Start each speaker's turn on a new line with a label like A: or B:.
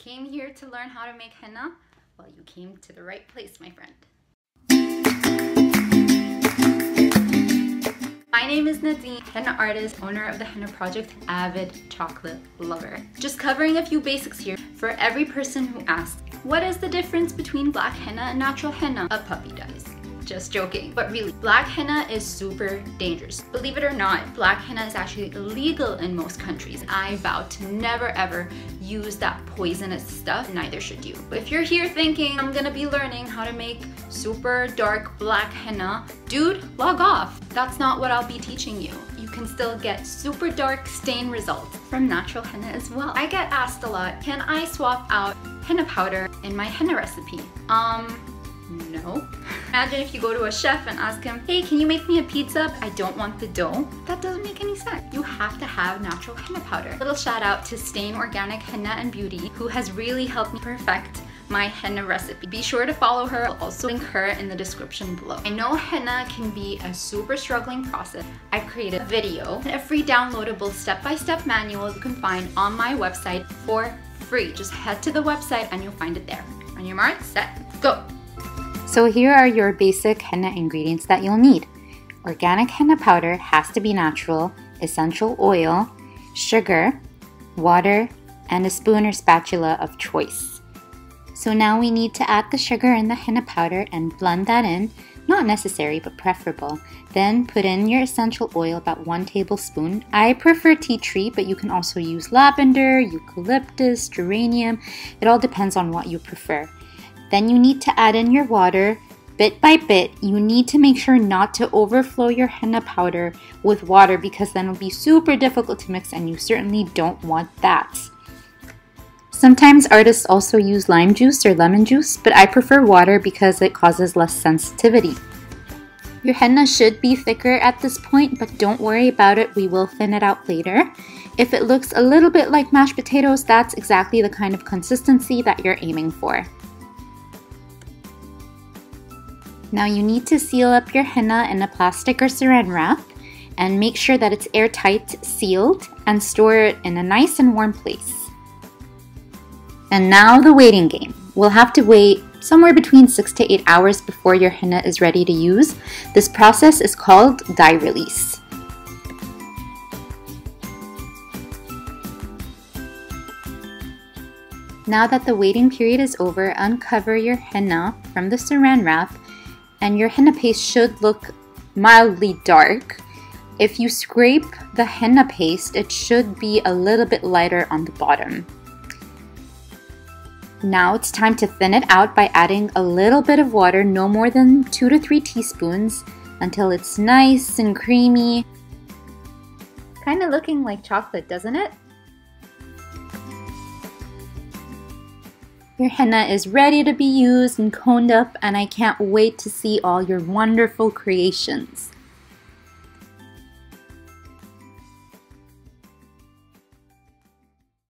A: came here to learn how to make henna? Well, you came to the right place, my friend. My name is Nadine, henna artist, owner of the Henna Project, avid chocolate lover. Just covering a few basics here for every person who asks, what is the difference between black henna and natural henna? A puppy does. Just joking. But really, black henna is super dangerous. Believe it or not, black henna is actually illegal in most countries. I vow to never ever use that poisonous stuff, neither should you. But if you're here thinking, I'm gonna be learning how to make super dark black henna, dude, log off. That's not what I'll be teaching you. You can still get super dark stain results from natural henna as well. I get asked a lot, can I swap out henna powder in my henna recipe? No. Imagine if you go to a chef and ask him, hey, can you make me a pizza? I don't want the dough. That doesn't make any sense. You have to have natural henna powder. Little shout out to Stain Organic Henna and Beauty, who has really helped me perfect my henna recipe. Be sure to follow her. I'll also link her in the description below. I know henna can be a super struggling process. I've created a video, a free downloadable step-by-step manual you can find on my website for free. Just head to the website and you'll find it there. On your mark, set, go.
B: So here are your basic henna ingredients that you'll need. Organic henna powder has to be natural, essential oil, sugar, water, and a spoon or spatula of choice. So now we need to add the sugar and the henna powder and blend that in. Not necessary, but preferable. Then put in your essential oil, about 1 tablespoon. I prefer tea tree, but you can also use lavender, eucalyptus, geranium. It all depends on what you prefer. Then you need to add in your water. Bit by bit, you need to make sure not to overflow your henna powder with water because then it'll be super difficult to mix and you certainly don't want that. Sometimes artists also use lime juice or lemon juice, but I prefer water because it causes less sensitivity. Your henna should be thicker at this point, but don't worry about it, we will thin it out later. If it looks a little bit like mashed potatoes, that's exactly the kind of consistency that you're aiming for. Now you need to seal up your henna in a plastic or saran wrap and make sure that it's airtight, sealed, and store it in a nice and warm place. And now the waiting game. We'll have to wait somewhere between 6 to 8 hours before your henna is ready to use. This process is called dye release. Now that the waiting period is over, uncover your henna from the saran wrap and your henna paste should look mildly dark. If you scrape the henna paste, it should be a little bit lighter on the bottom. Now it's time to thin it out by adding a little bit of water, no more than 2 to 3 teaspoons, until it's nice and creamy. Kind of looking like chocolate, doesn't it? Your henna is ready to be used and coned up, and I can't wait to see all your wonderful creations.